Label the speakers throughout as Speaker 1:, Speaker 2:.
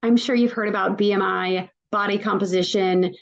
Speaker 1: I'm sure you've heard about BMI, body composition.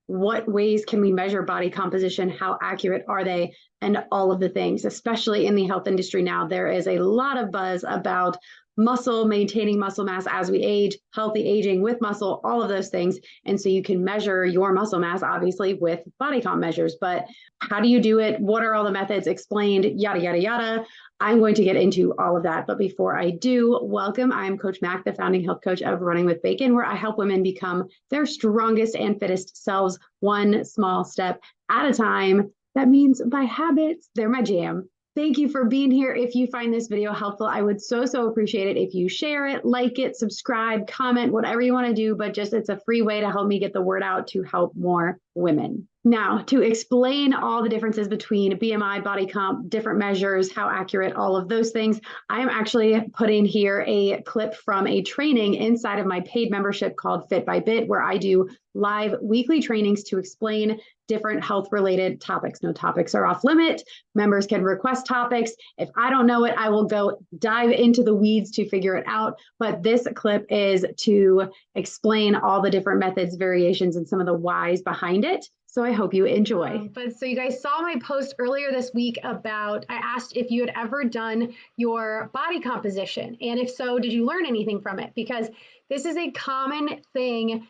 Speaker 1: What ways can we measure body composition? How accurate are they? And all of the things, especially in the health industry now, there is a lot of buzz about muscle, maintaining muscle mass as we age, healthy aging with muscle, all of those things. And so you can measure your muscle mass, obviously, with body comp measures. But how do you do it? What are all the methods explained? Yada, yada, yada. I'm going to get into all of that. But before I do, welcome. I'm Coach Mack, the founding health coach of Running with Bacon, where I help women become their strongest and fittest selves, one small step at a time. That means by habits. They're my jam. Thank you for being here. If you find this video helpful, I would so appreciate it if you share it, like it, subscribe, comment, whatever you want to do, but just it's a free way to help me get the word out to help more women. Now, to explain all the differences between BMI, body comp, different measures, how accurate, all of those things, I am actually putting here a clip from a training inside of my paid membership called Fit by Bit, where I do live weekly trainings to explain different health-related topics. No topics are off limit. Members can request topics. If I don't know it, I will go dive into the weeds to figure it out. But this clip is to explain all the different methods, variations, and some of the whys behind it. So I hope you enjoy. So you guys saw my post earlier this week about, I asked if you had ever done your body composition. And if so, did you learn anything from it? Because this is a common thing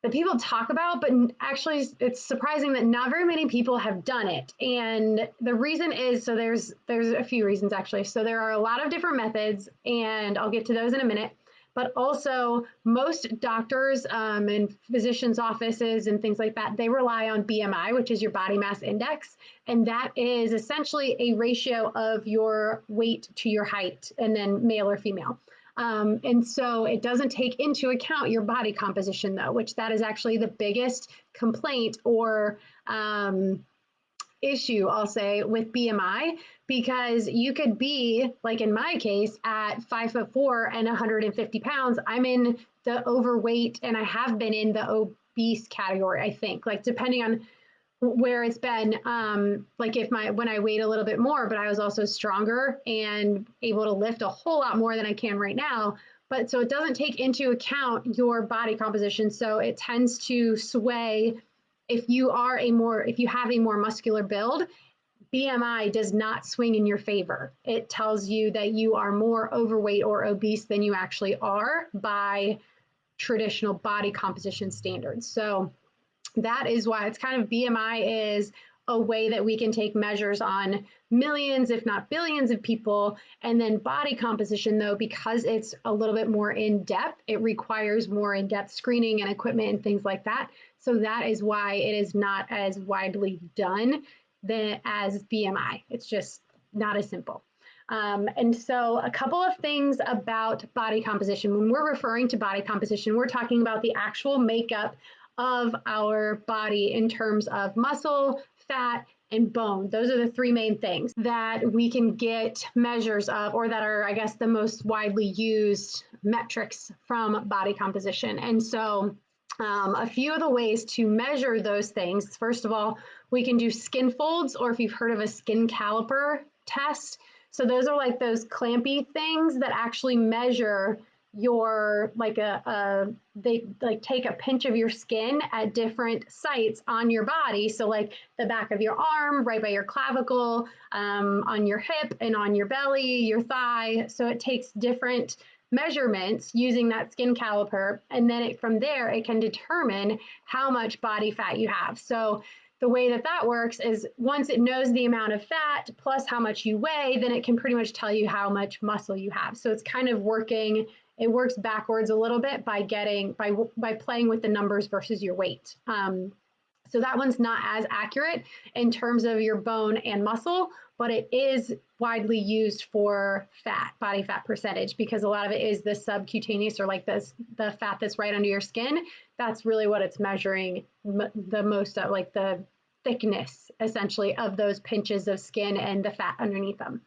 Speaker 1: that people talk about, but actually it's surprising that not very many people have done it. And the reason is, so there's a few reasons actually. So there are a lot of different methods, and I'll get to those in a minute. But also most doctors and physicians' offices and things like that, they rely on BMI, which is your body mass index. And that is essentially a ratio of your weight to your height, and then male or female. And so it doesn't take into account your body composition, though, which that is actually the biggest complaint or issue, I'll say, with BMI, because you could be, like in my case, at 5'4" and 150 pounds. I'm in the overweight, and I have been in the obese category, I think, like depending on where it's been, like when I weighed a little bit more, but I was also stronger and able to lift a whole lot more than I can right now. But so it doesn't take into account your body composition. So it tends to sway if you have a more muscular build. BMI does not swing in your favor. It tells you that you are more overweight or obese than you actually are by traditional body composition standards. So that is why it's kind of, BMI is a way that we can take measures on millions, if not billions of people. And then body composition, though, because it's a little bit more in depth, it requires more in-depth screening and equipment and things like that. So that is why it is not as widely done as BMI. It's just not as simple. And so a couple of things about body composition. When we're referring to body composition, we're talking about the actual makeup of our body in terms of muscle, fat, and bone. Those are the three main things that we can get measures of, or that are, I guess, the most widely used metrics from body composition. And so a few of the ways to measure those things, first of all, we can do skin folds, or if you've heard of a skin caliper test. So those are like those clampy things that actually measure your, like they like take a pinch of your skin at different sites on your body. So like the back of your arm, right by your clavicle, on your hip and on your belly, your thigh. So it takes different measurements using that skin caliper. And then from there, it can determine how much body fat you have. So the way that works is once it knows the amount of fat plus how much you weigh, then it can pretty much tell you how much muscle you have. So it's kind of it works backwards a little bit by playing with the numbers versus your weight. So that one's not as accurate in terms of your bone and muscle, but it is widely used for fat, body fat percentage, because a lot of it is the subcutaneous, or like the fat that's right under your skin. That's really what it's measuring the most of, like the thickness essentially of those pinches of skin and the fat underneath them.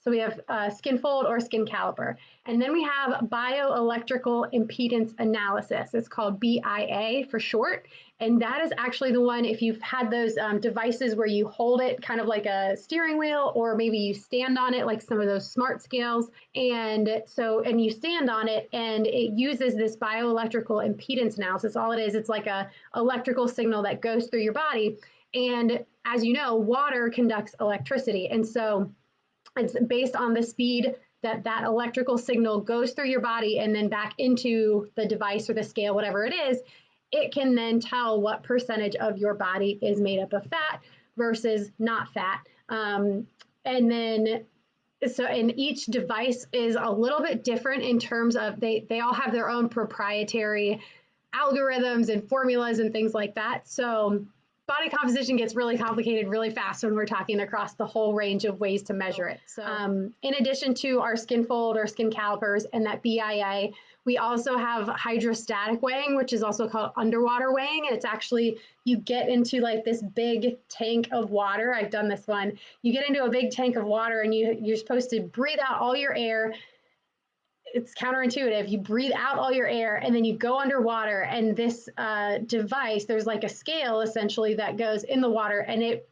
Speaker 1: So we have skin fold or skin caliper. And then we have bioelectrical impedance analysis. It's called BIA for short. And that is actually the one, if you've had those devices where you hold it kind of like a steering wheel, or maybe you stand on it like some of those smart scales. And you stand on it and it uses this bioelectrical impedance analysis. All it is, it's like a electrical signal that goes through your body. And as you know, water conducts electricity. And so it's based on the speed that that electrical signal goes through your body and then back into the device or the scale, whatever it is. It can then tell what percentage of your body is made up of fat versus not fat. And each device is a little bit different in terms of they all have their own proprietary algorithms and formulas and things like that. So body composition gets really complicated really fast when we're talking across the whole range of ways to measure it. So in addition to our skin fold or skin calipers and that BIA, we also have hydrostatic weighing, which is also called underwater weighing. And it's actually, you get into like this big tank of water. I've done this one. You get into a big tank of water and you're supposed to breathe out all your air. It's counterintuitive. You breathe out all your air and then you go underwater, and this device, there's like a scale essentially that goes in the water, and it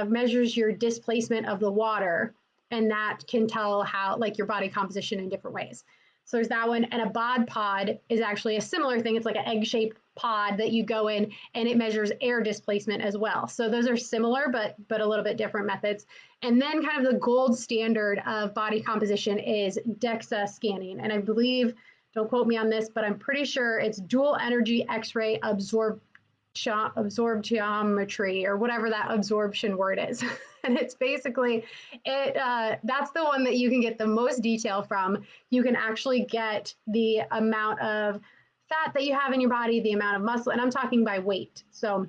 Speaker 1: measures your displacement of the water, and that can tell how like your body composition in different ways. So there's that one. And a bod pod is actually a similar thing. It's like an egg-shaped pod that you go in, and it measures air displacement as well. So those are similar, but a little bit different methods. And then kind of the gold standard of body composition is DEXA scanning. And I believe, don't quote me on this, but I'm pretty sure it's dual energy X-ray absorptiometry, or whatever that absorption word is. And it's basically, that's the one that you can get the most detail from. You can actually get the amount of fat that you have in your body, the amount of muscle, and I'm talking by weight. So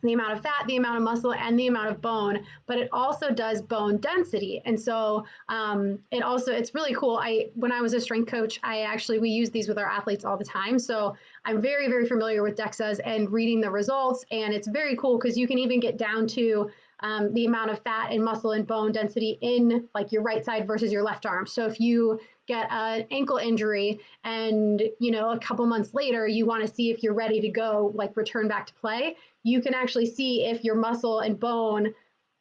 Speaker 1: the amount of fat, the amount of muscle, and the amount of bone, but it also does bone density. And so it's really cool. When I was a strength coach, we use these with our athletes all the time. So I'm very, very familiar with DEXAs and reading the results. And it's very cool because you can even get down to the amount of fat and muscle and bone density in like your right side versus your left arm. So if you get an ankle injury and, a couple months later, you want to see if you're ready to go, like return back to play, you can actually see if your muscle and bone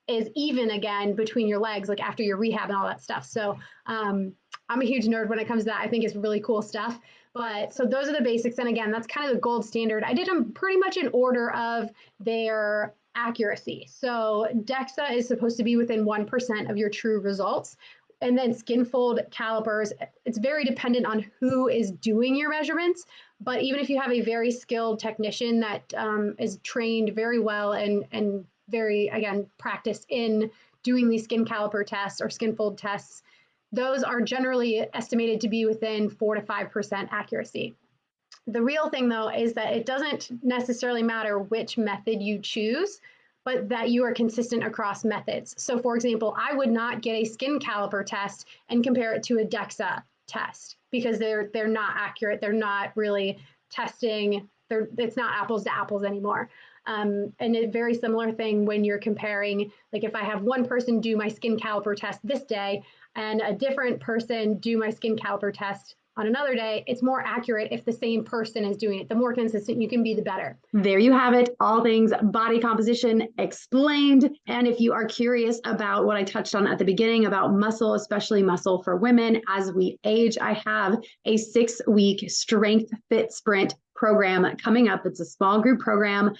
Speaker 1: is even again between your legs, like after your rehab and all that stuff. So I'm a huge nerd when it comes to that. I think it's really cool stuff. But so those are the basics. And again, that's kind of the gold standard. I did them pretty much in order of their accuracy. So DEXA is supposed to be within 1% of your true results. And then skin fold calipers, it's very dependent on who is doing your measurements. But even if you have a very skilled technician that is trained very well and very, again, practiced in doing these skin caliper tests or skin fold tests, those are generally estimated to be within 4 to 5% accuracy. The real thing, though, is that it doesn't necessarily matter which method you choose, but that you are consistent across methods. So for example, I would not get a skin caliper test and compare it to a DEXA test because they're not accurate. They're not really testing. It's not apples to apples anymore. And a very similar thing when you're comparing, like if I have one person do my skin caliper test this day and a different person do my skin caliper test on another day, it's more accurate if the same person is doing it. The more consistent you can be, the better.
Speaker 2: There you have it. All things body composition explained. And if you are curious about what I touched on at the beginning about muscle, especially muscle for women as we age, I have a 6-week strength fit sprint program coming up. It's a small group program.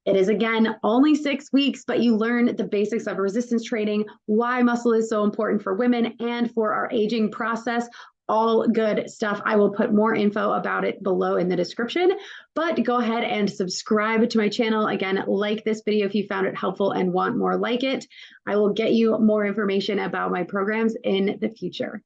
Speaker 2: It is, again, only 6 weeks, but you learn the basics of resistance training, why muscle is so important for women and for our aging process. All good stuff. I will put more info about it below in the description, but go ahead and subscribe to my channel. Again, like this video if you found it helpful and want more like it. I will get you more information about my programs in the future.